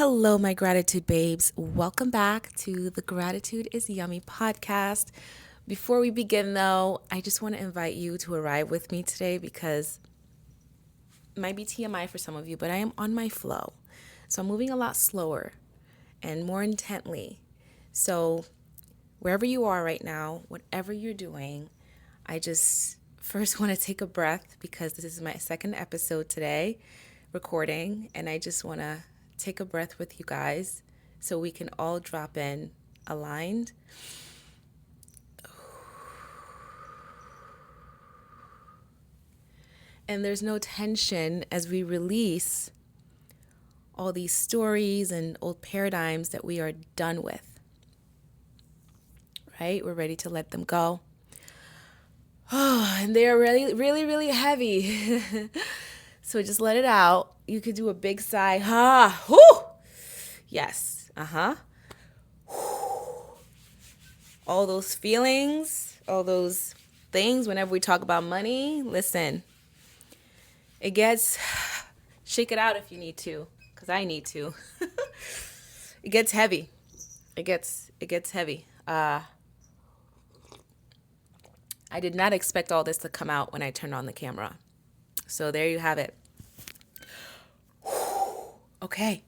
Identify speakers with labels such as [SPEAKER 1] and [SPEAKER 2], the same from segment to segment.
[SPEAKER 1] Hello, my gratitude babes. Welcome back to the Gratitude is Yummy podcast. Before we begin, though, I just want to invite you to arrive with me today because it might be TMI for some of you, but I am on my flow. So I'm moving a lot slower and more intently. So wherever you are right now, whatever you're doing, I just first want to take a breath because this is my second episode today recording, and I just want to take a breath with you guys so we can all drop in aligned. And there's no tension as we release all these stories and old paradigms that we are done with. Right? We're ready to let them go. Oh, and they are really, really, really heavy. So just let it out. You could do a big sigh. Ah, whoo! Yes. All those feelings, all those things, whenever we talk about money, listen, it gets, shake it out if you need to, because I need to. It gets heavy. It gets heavy. I did not expect all this to come out when I turned on the camera. So there you have it. Okay.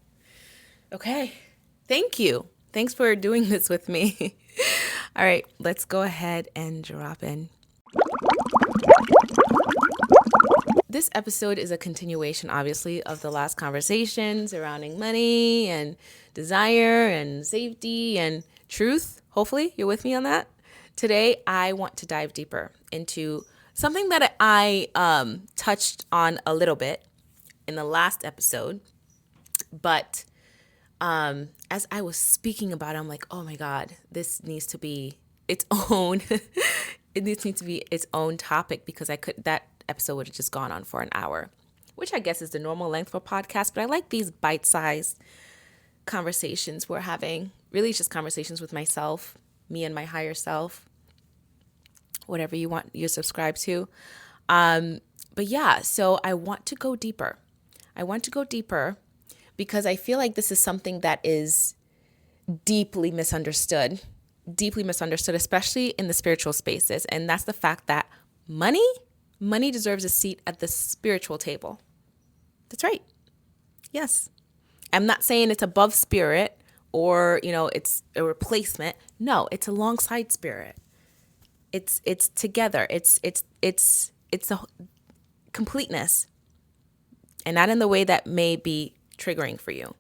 [SPEAKER 1] Thank you. Thanks for doing this with me. All right, let's go ahead and drop in. This episode is a continuation, obviously, of the last conversation surrounding money and desire and safety and truth. Hopefully, you're with me on that. Today, I want to dive deeper into something that I touched on a little bit in the last episode, but as I was speaking about it, I'm like, oh my God, this needs to be its own. It needs to be its own topic because that episode would have just gone on for an hour, which I guess is the normal length for a podcast. But I like these bite-sized conversations we're having. Really, it's just conversations with myself, me and my higher self, whatever you subscribe to. But yeah, so I want to go deeper. Because I feel like this is something that is deeply misunderstood, especially in the spiritual spaces. And that's the fact that money deserves a seat at the spiritual table. That's right. Yes. I'm not saying it's above spirit or, it's a replacement. No, it's alongside spirit. It's together. It's a completeness. And not in the way that may be triggering for you,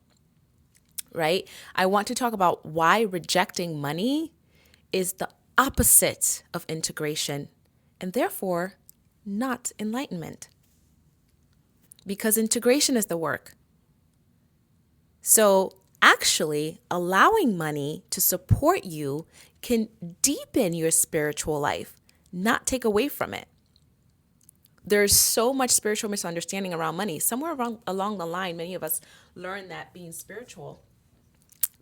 [SPEAKER 1] right? I want to talk about why rejecting money is the opposite of integration and therefore not enlightenment. Because integration is the work. So actually allowing money to support you can deepen your spiritual life, not take away from it. There's so much spiritual misunderstanding around money. Somewhere along the line, many of us learned that being spiritual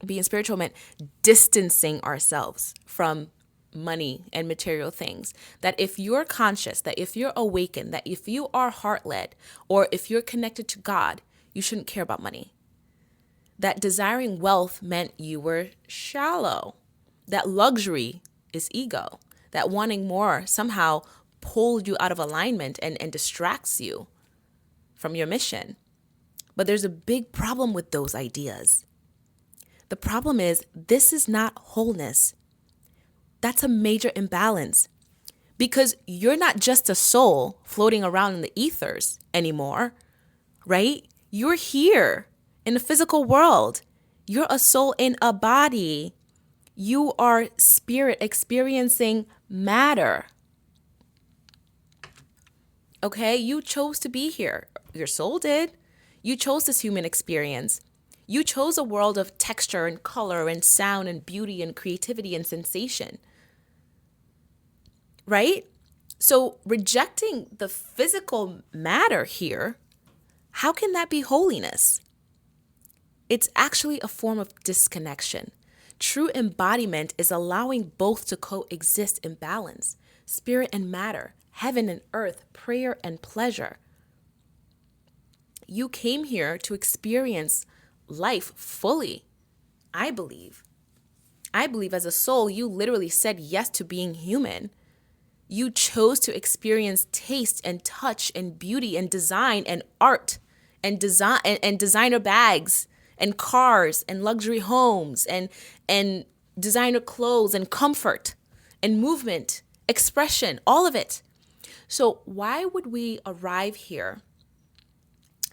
[SPEAKER 1] meant distancing ourselves from money and material things. That if you're conscious, that if you're awakened, that if you are heart-led, or if you're connected to God, you shouldn't care about money. That desiring wealth meant you were shallow. That luxury is ego. That wanting more somehow pulls you out of alignment and distracts you from your mission. But there's a big problem with those ideas. The problem is this is not wholeness. That's a major imbalance because you're not just a soul floating around in the ethers anymore, right? You're here in the physical world. You're a soul in a body. You are spirit experiencing matter. Okay, you chose to be here. Your soul did. You chose this human experience. You chose a world of texture and color and sound and beauty and creativity and sensation. Right? So rejecting the physical matter here, how can that be holiness? It's actually a form of disconnection. True embodiment is allowing both to coexist in balance, spirit and matter, heaven and earth, prayer and pleasure. You came here to experience life fully. I believe. I believe as a soul, you literally said yes to being human. You chose to experience taste and touch and beauty and design and art and designer bags and cars and luxury homes and designer clothes and comfort and movement, expression, all of it. So why would we arrive here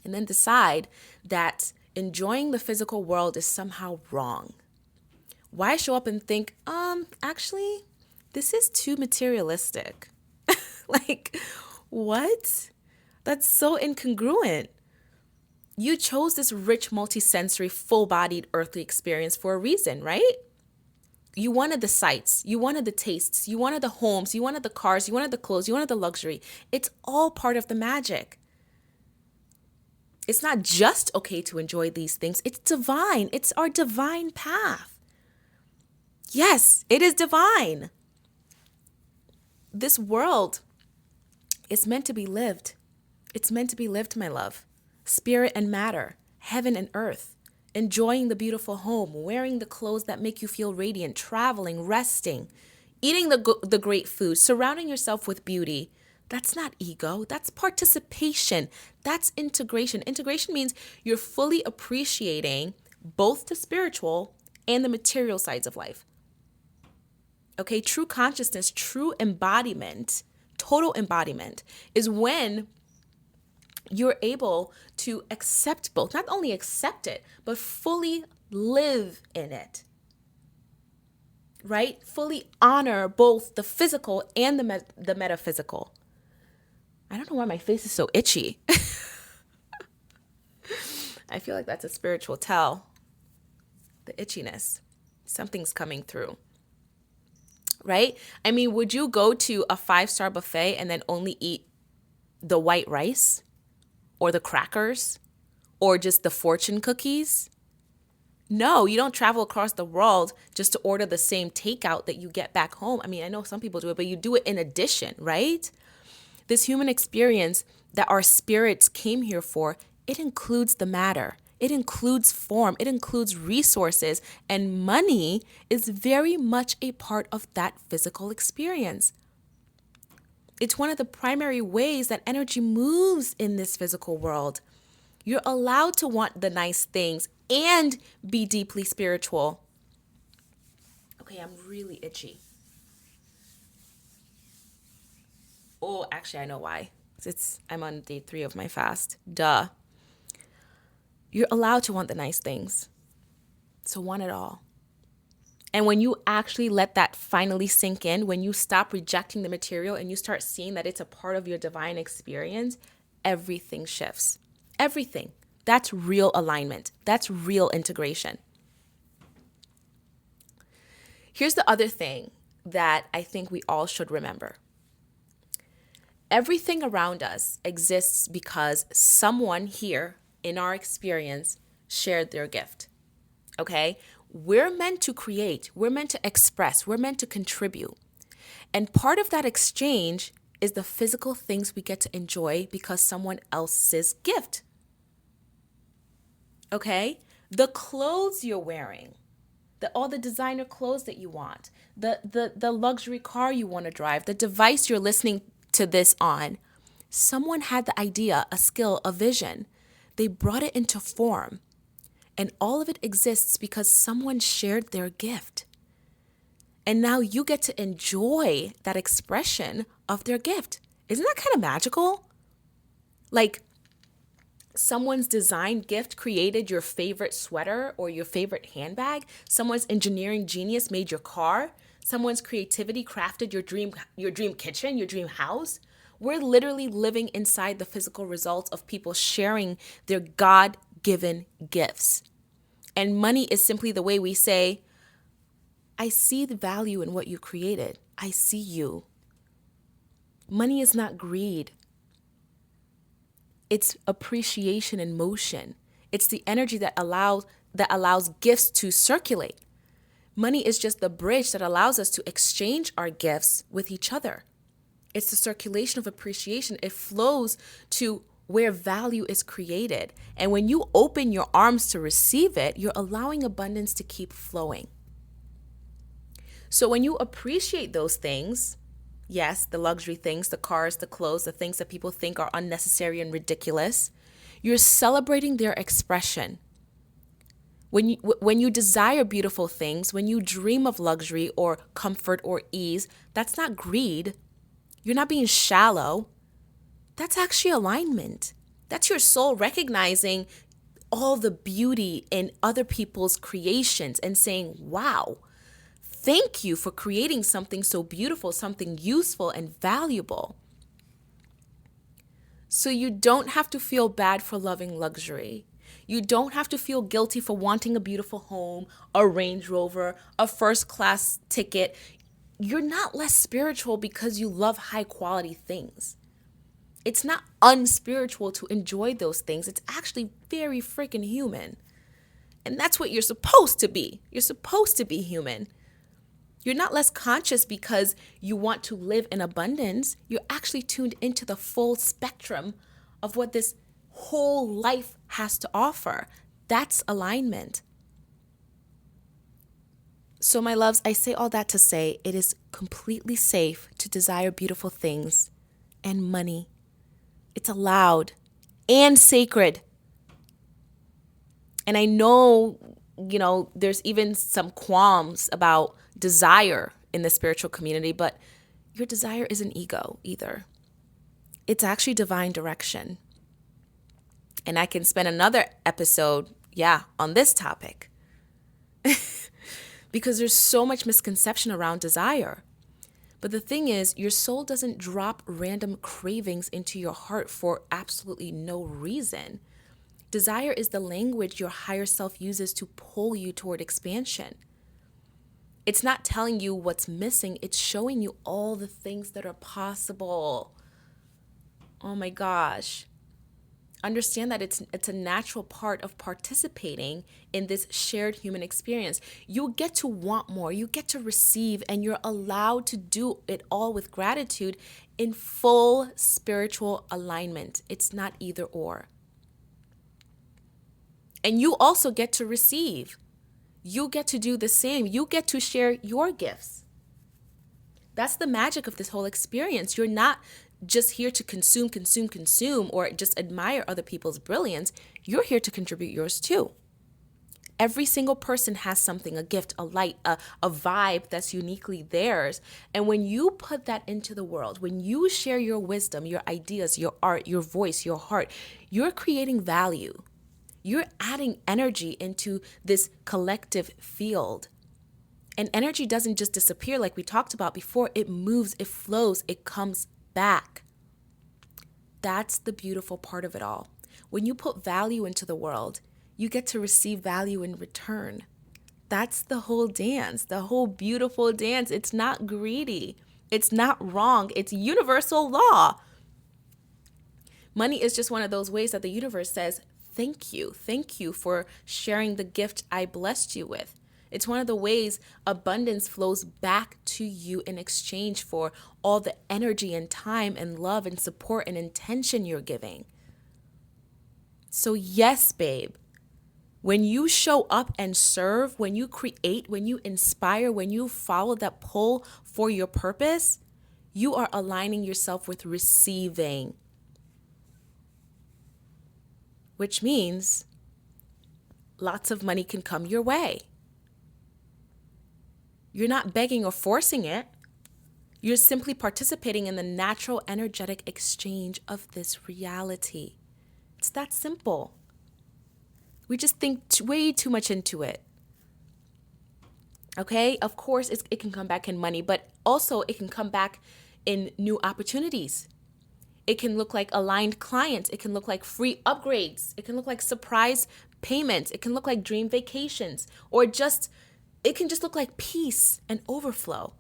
[SPEAKER 1] and then decide that enjoying the physical world is somehow wrong? Why show up and think, actually, this is too materialistic? Like, what? That's so incongruent. You chose this rich, multisensory, full-bodied earthly experience for a reason, right? You wanted the sights, you wanted the tastes, you wanted the homes, you wanted the cars, you wanted the clothes, you wanted the luxury. It's all part of the magic. It's not just okay to enjoy these things. It's divine. It's our divine path. Yes, it is divine. This world is meant to be lived. It's meant to be lived, my love. Spirit and matter, heaven and earth, enjoying the beautiful home, wearing the clothes that make you feel radiant, traveling, resting, eating the great food, surrounding yourself with beauty. That's not ego. That's participation. That's integration. Integration means you're fully appreciating both the spiritual and the material sides of life. Okay, true consciousness, true embodiment, total embodiment is when you're able to accept both, not only accept it, but fully live in it, right? Fully honor both the physical and the metaphysical. I don't know why my face is so itchy. I feel like that's a spiritual tell. The itchiness, something's coming through. Right? I mean, would you go to a 5-star buffet and then only eat the white rice or the crackers or just the fortune cookies? No, you don't travel across the world just to order the same takeout that you get back home. I mean, I know some people do it, but you do it in addition, right? This human experience that our spirits came here for, it includes the matter. It includes form, it includes resources, and money is very much a part of that physical experience. It's one of the primary ways that energy moves in this physical world. You're allowed to want the nice things and be deeply spiritual. Okay, I'm really itchy. Oh, actually, I know why. I'm on day 3 of my fast. Duh. You're allowed to want the nice things. So want it all. And when you actually let that finally sink in, when you stop rejecting the material and you start seeing that it's a part of your divine experience, everything shifts. Everything. That's real alignment. That's real integration. Here's the other thing that I think we all should remember. Everything around us exists because someone here in our experience shared their gift. Okay? We're meant to create, we're meant to express, we're meant to contribute. And part of that exchange is the physical things we get to enjoy because someone else's gift. Okay? The clothes you're wearing, all the designer clothes that you want, the luxury car you want to drive, the device you're listening to this on. Someone had the idea, a skill, a vision. They brought it into form. And all of it exists because someone shared their gift. And now you get to enjoy that expression of their gift. Isn't that kind of magical? Like someone's design gift created your favorite sweater or your favorite handbag. Someone's engineering genius made your car. Someone's creativity crafted your dream kitchen, your dream house. We're literally living inside the physical results of people sharing their God-given gifts. And money is simply the way we say, I see the value in what you created. I see you. Money is not greed. It's appreciation in motion. It's the energy that allows gifts to circulate. Money is just the bridge that allows us to exchange our gifts with each other. It's the circulation of appreciation. It flows to where value is created. And when you open your arms to receive it, you're allowing abundance to keep flowing. So when you appreciate those things, yes, the luxury things, the cars, the clothes, the things that people think are unnecessary and ridiculous, you're celebrating their expression. When you desire beautiful things, when you dream of luxury or comfort or ease, that's not greed. You're not being shallow. That's actually alignment. That's your soul recognizing all the beauty in other people's creations and saying, wow, thank you for creating something so beautiful, something useful and valuable. So you don't have to feel bad for loving luxury. You don't have to feel guilty for wanting a beautiful home, a Range Rover, a first class ticket. You're not less spiritual because you love high quality things. It's not unspiritual to enjoy those things. It's actually very freaking human. And that's what you're supposed to be. You're supposed to be human. You're not less conscious because you want to live in abundance. You're actually tuned into the full spectrum of what this whole life has to offer. That's alignment. So, my loves, I say all that to say it is completely safe to desire beautiful things and money. It's allowed and sacred. And I know, there's even some qualms about desire in the spiritual community, but your desire isn't ego either. It's actually divine direction. And I can spend another episode, on this topic. Because there's so much misconception around desire. But the thing is, your soul doesn't drop random cravings into your heart for absolutely no reason. Desire is the language your higher self uses to pull you toward expansion. It's not telling you what's missing, it's showing you all the things that are possible. Oh my gosh. Understand that it's a natural part of participating in this shared human experience. You get to want more, you get to receive, and you're allowed to do it all with gratitude in full spiritual alignment. It's not either or. And you also get to receive. You get to do the same. You get to share your gifts. That's the magic of this whole experience. You're not just here to consume, or just admire other people's brilliance. You're here to contribute yours too. Every single person has something, a gift, a light, a vibe that's uniquely theirs. And when you put that into the world, when you share your wisdom, your ideas, your art, your voice, your heart, you're creating value. You're adding energy into this collective field. And energy doesn't just disappear like we talked about before. It moves, it flows, it comes back. That's the beautiful part of it all. When you put value into the world, you get to receive value in return. That's the whole dance, the whole beautiful dance. It's not greedy. It's not wrong. It's universal law. Money is just one of those ways that the universe says, thank you. Thank you for sharing the gift I blessed you with. It's one of the ways abundance flows back to you in exchange for all the energy and time and love and support and intention you're giving. So yes, babe, when you show up and serve, when you create, when you inspire, when you follow that pull for your purpose, you are aligning yourself with receiving. Which means lots of money can come your way. You're not begging or forcing it. You're simply participating in the natural energetic exchange of this reality. It's that simple. We just think way too much into it. Okay? Of course, it can come back in money, but also it can come back in new opportunities. It can look like aligned clients. It can look like free upgrades. It can look like surprise payments. It can look like dream vacations, or it can just look like peace and overflow.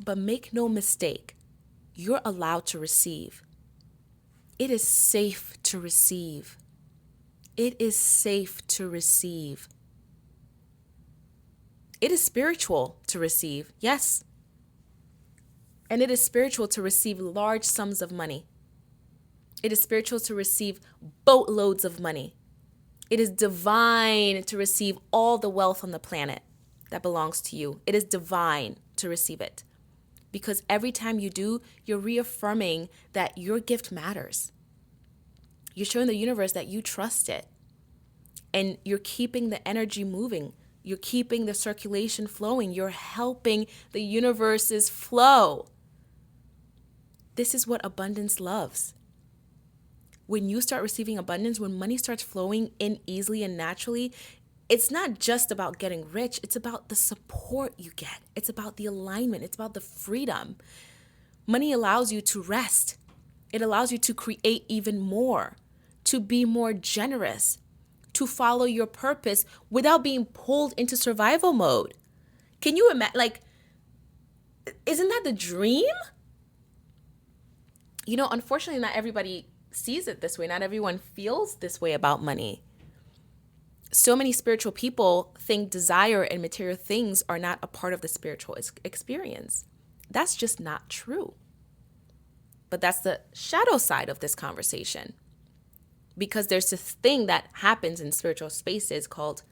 [SPEAKER 1] But make no mistake, you're allowed to receive. It is safe to receive. It is safe to receive. It is spiritual to receive, yes. And it is spiritual to receive large sums of money. It is spiritual to receive boatloads of money. It is divine to receive all the wealth on the planet that belongs to you. It is divine to receive it. Because every time you do, you're reaffirming that your gift matters. You're showing the universe that you trust it. And you're keeping the energy moving. You're keeping the circulation flowing. You're helping the universe's flow. This is what abundance loves. When you start receiving abundance, when money starts flowing in easily and naturally, it's not just about getting rich. It's about the support you get. It's about the alignment. It's about the freedom. Money allows you to rest. It allows you to create even more, to be more generous, to follow your purpose without being pulled into survival mode. Can you imagine? Like, isn't that the dream? You know, unfortunately, not everybody sees it this way. Not everyone feels this way about money. So many spiritual people think desire and material things are not a part of the spiritual experience. That's just not true. But that's the shadow side of this conversation. Because there's this thing that happens in spiritual spaces called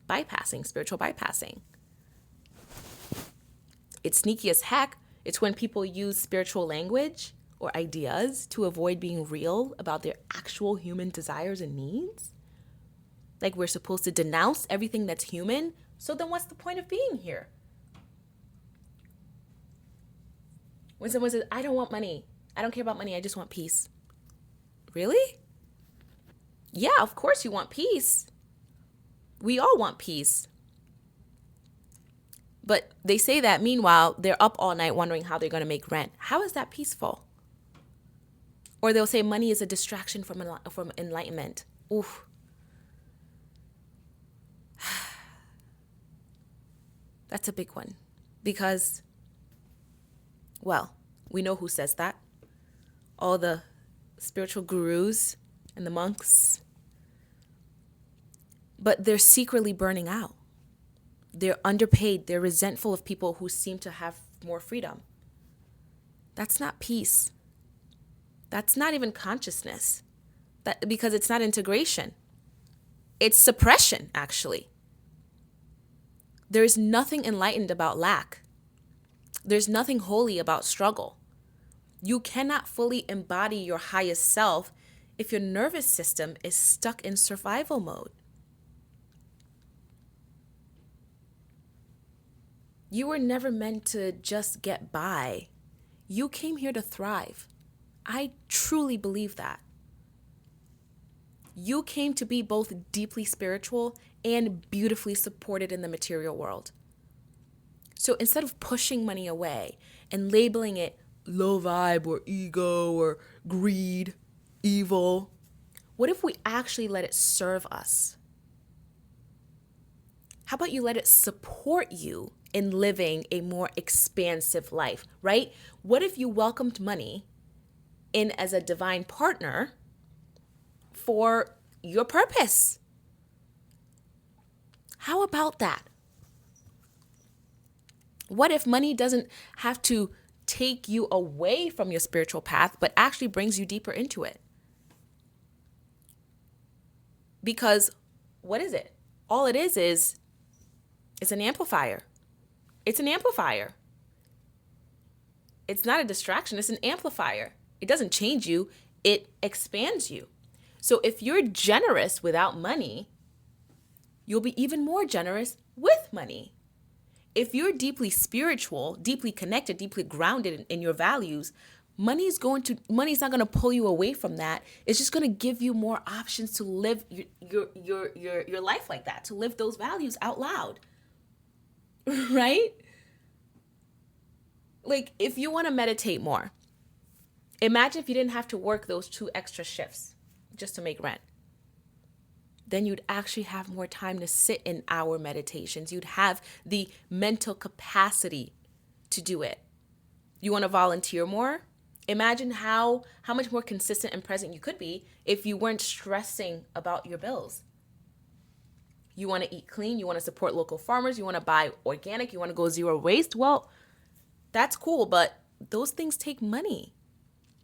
[SPEAKER 1] bypassing, spiritual bypassing. It's sneaky as heck. It's when people use spiritual language or ideas to avoid being real about their actual human desires and needs. Like we're supposed to denounce everything that's human. So then what's the point of being here? When someone says, I don't want money. I don't care about money. I just want peace. Really? Yeah, of course you want peace. We all want peace. But they say that meanwhile, they're up all night wondering how they're going to make rent. How is that peaceful? Or they'll say money is a distraction from enlightenment. Oof. That's a big one. Because, well, we know who says that. All the spiritual gurus and the monks. But they're secretly burning out. They're underpaid. They're resentful of people who seem to have more freedom. That's not peace. That's not even consciousness. Because it's not integration. It's suppression, actually. There's nothing enlightened about lack. There's nothing holy about struggle. You cannot fully embody your highest self if your nervous system is stuck in survival mode. You were never meant to just get by. You came here to thrive. I truly believe that. You came to be both deeply spiritual and beautifully supported in the material world. So instead of pushing money away and labeling it low vibe or ego or greed, evil, what if we actually let it serve us? How about you let it support you in living a more expansive life, right? What if you welcomed money in as a divine partner for your purpose? How about that? What if money doesn't have to take you away from your spiritual path, but actually brings you deeper into it? Because what is it? All it is it's an amplifier. It's an amplifier. It's not a distraction. It's an amplifier. It doesn't change you. It expands you. So if you're generous without money, you'll be even more generous with money. If you're deeply spiritual, deeply connected, deeply grounded in your values, money's not going to pull you away from that. It's just going to give you more options to live your life like that, to live those values out loud. Right? Like if you want to meditate more, imagine if you didn't have to work those 2 extra shifts just to make rent. Then you'd actually have more time to sit in our meditations. You'd have the mental capacity to do it. You want to volunteer more? Imagine how much more consistent and present you could be if you weren't stressing about your bills. You want to eat clean, you want to support local farmers, you want to buy organic, you want to go zero waste. Well, that's cool, but those things take money.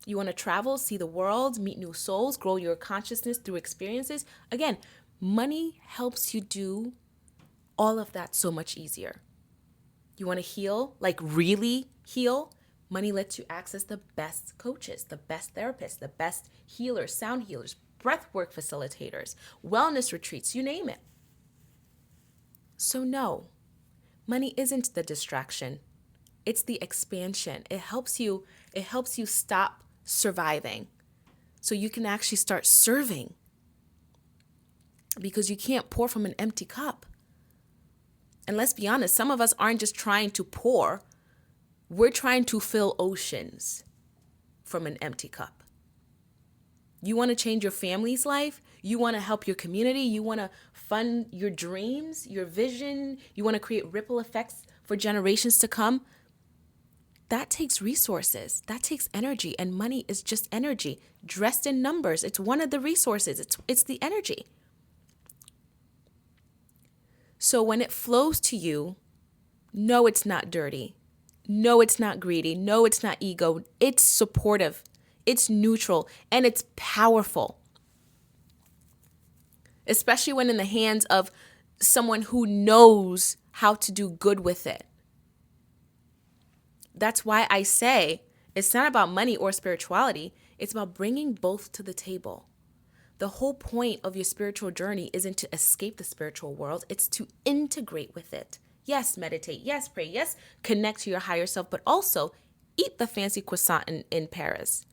[SPEAKER 1] You want to travel, see the world, meet new souls, grow your consciousness through experiences. Again, money helps you do all of that so much easier. You want to heal, like really heal? Money lets you access the best coaches, the best therapists, the best healers, sound healers, breathwork facilitators, wellness retreats, you name it. So no, money isn't the distraction. It's the expansion. It helps you stop surviving so you can actually start serving, because you can't pour from an empty cup. And let's be honest, some of us aren't just trying to pour, we're trying to fill oceans from an empty cup. You want to change your family's life? You want to help your community? You want to fund your dreams, your vision? You want to create ripple effects for generations to come? That takes resources. That takes energy. And money is just energy dressed in numbers. It's one of the resources. It's the energy. So when it flows to you, no, it's not dirty. No, it's not greedy. No, it's not ego. It's supportive. It's neutral. And it's powerful. Especially when in the hands of someone who knows how to do good with it. That's why I say it's not about money or spirituality. It's about bringing both to the table. The whole point of your spiritual journey isn't to escape the spiritual world. It's to integrate with it. Yes, meditate. Yes, pray. Yes, connect to your higher self, but also eat the fancy croissant in Paris.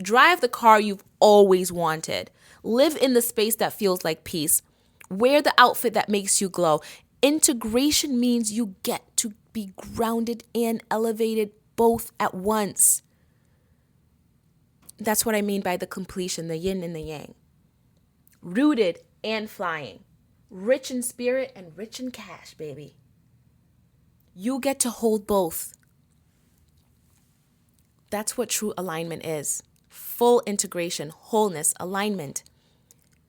[SPEAKER 1] Drive the car you've always wanted. Live in the space that feels like peace. Wear the outfit that makes you glow. Integration means you get to be grounded and elevated both at once. That's what I mean by the completion, the yin and the yang. Rooted and flying. Rich in spirit and rich in cash, baby. You get to hold both. That's what true alignment is. Full integration, wholeness, alignment.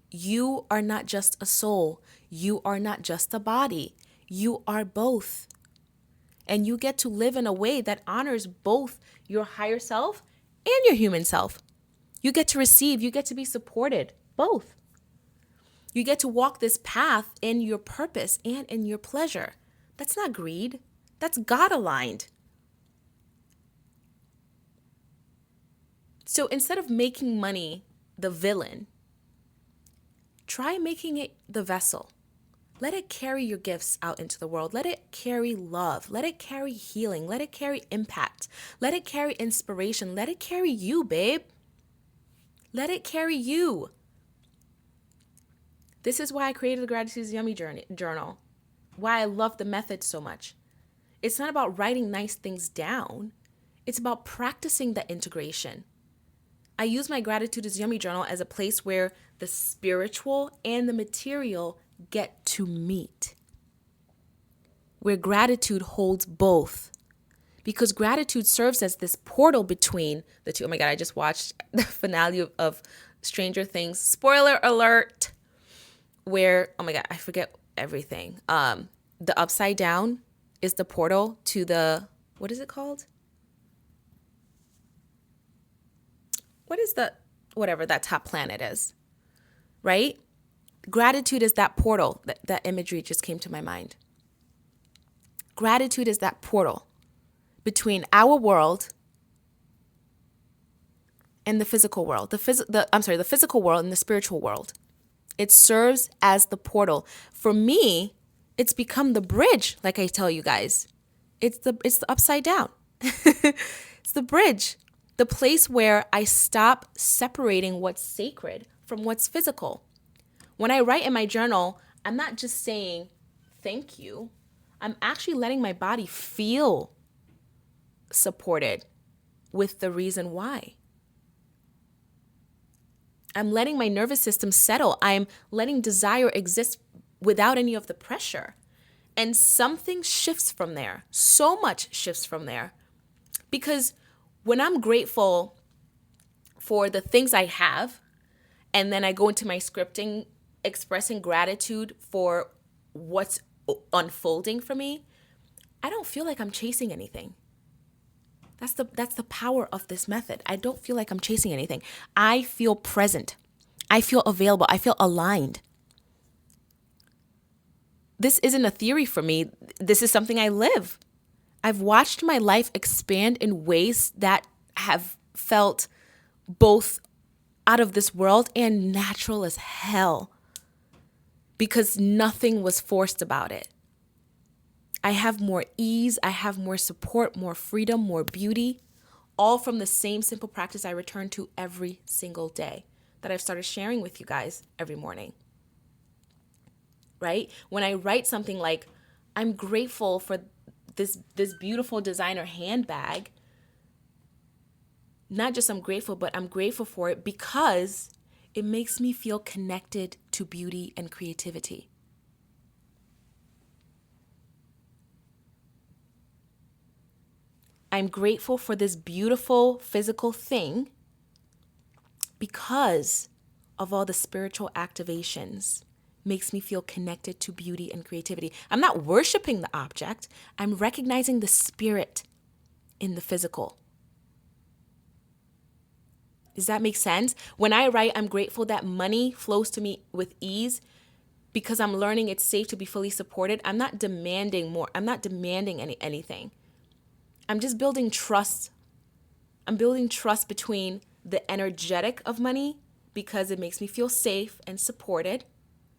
[SPEAKER 1] You are not just a soul. You are not just a body. You are both. And you get to live in a way that honors both your higher self and your human self. You get to receive. You get to be supported. Both. You get to walk this path in your purpose and in your pleasure. That's not greed. That's God aligned. So instead of making money the villain, try making it the vessel. Let it carry your gifts out into the world. Let it carry love. Let it carry healing. Let it carry impact. Let it carry inspiration. Let it carry you, babe. Let it carry you. This is why I created the Gratitude is Yummy journal. Why I love the method so much. It's not about writing nice things down. It's about practicing the integration. I use my Gratitude is Yummy journal as a place where the spiritual and the material get to meet. Where gratitude holds both. Because gratitude serves as this portal between the two. Oh my God, I just watched the finale of Stranger Things. Spoiler alert. Where, oh my God, I forget everything. The upside down is the portal to the, what is it called? What is the, whatever that top planet is, right? Gratitude is that portal. That imagery just came to my mind. Gratitude is that portal between our world and the physical world. The physical world and the spiritual world. It serves as the portal. For me, it's become the bridge, like I tell you guys. It's the upside down. It's the bridge. The place where I stop separating what's sacred from what's physical. When I write in my journal, I'm not just saying thank you. I'm actually letting my body feel supported with the reason why. I'm letting my nervous system settle. I'm letting desire exist without any of the pressure. And something shifts from there. So much shifts from there. Because when I'm grateful for the things I have, and then I go into my scripting, expressing gratitude for what's unfolding for me, I don't feel like I'm chasing anything. That's the power of this method. I don't feel like I'm chasing anything. I feel present. I feel available. I feel aligned. This isn't a theory for me. This is something I live. I've watched my life expand in ways that have felt both out of this world and natural as hell because nothing was forced about it. I have more ease, I have more support, more freedom, more beauty, all from the same simple practice I return to every single day that I've started sharing with you guys every morning. Right? When I write something like, I'm grateful for this beautiful designer handbag, not just I'm grateful, but I'm grateful for it because it makes me feel connected to beauty and creativity. I'm grateful for this beautiful physical thing because of all the spiritual activations. Makes me feel connected to beauty and creativity. I'm not worshiping the object. I'm recognizing the spirit in the physical. Does that make sense? When I write, I'm grateful that money flows to me with ease because I'm learning it's safe to be fully supported. I'm not demanding more. I'm not demanding anything. I'm just building trust. I'm building trust between the energetic of money because it makes me feel safe and supported.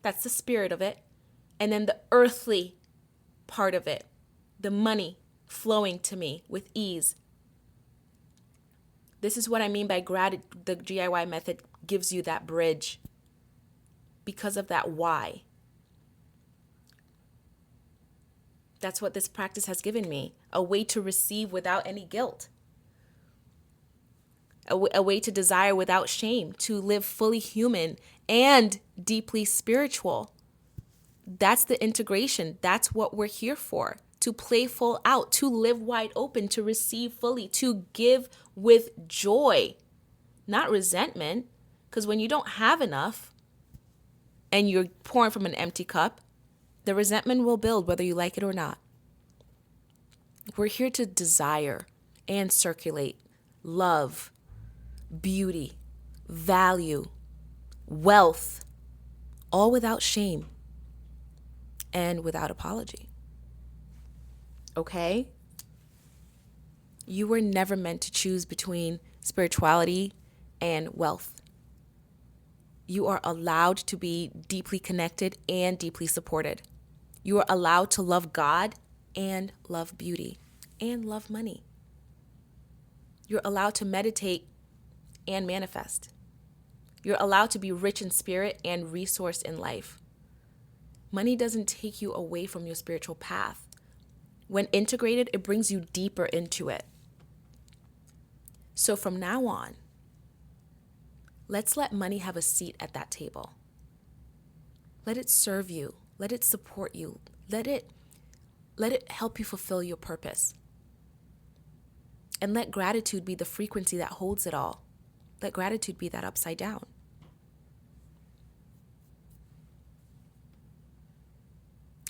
[SPEAKER 1] That's the spirit of it. And then the earthly part of it, the money flowing to me with ease. This is what I mean by gratitude. The GIY method gives you that bridge because of that why. That's what this practice has given me, a way to receive without any guilt, a way to desire without shame, to live fully human and deeply spiritual. That's the integration. That's what we're here for, to play full out, to live wide open, to receive fully, to give with joy, not resentment. Because when you don't have enough and you're pouring from an empty cup, the resentment will build whether you like it or not. We're here to desire and circulate love, beauty, value, wealth, all without shame and without apology. Okay? You were never meant to choose between spirituality and wealth. You are allowed to be deeply connected and deeply supported. You are allowed to love God and love beauty and love money. You're allowed to meditate and manifest. You're allowed to be rich in spirit and resourced in life. Money doesn't take you away from your spiritual path. When integrated, it brings you deeper into it. So from now on, let's let money have a seat at that table. Let it serve you. Let it support you. Let it help you fulfill your purpose. And let gratitude be the frequency that holds it all. Let gratitude be that upside down.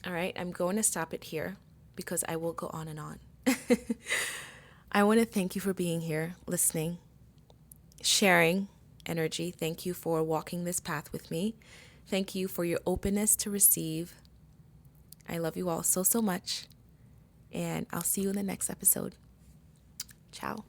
[SPEAKER 1] All right, I'm going to stop it here because I will go on and on. I want to thank you for being here, listening, sharing energy. Thank you for walking this path with me. Thank you for your openness to receive. I love you all so, so much. And I'll see you in the next episode. Ciao.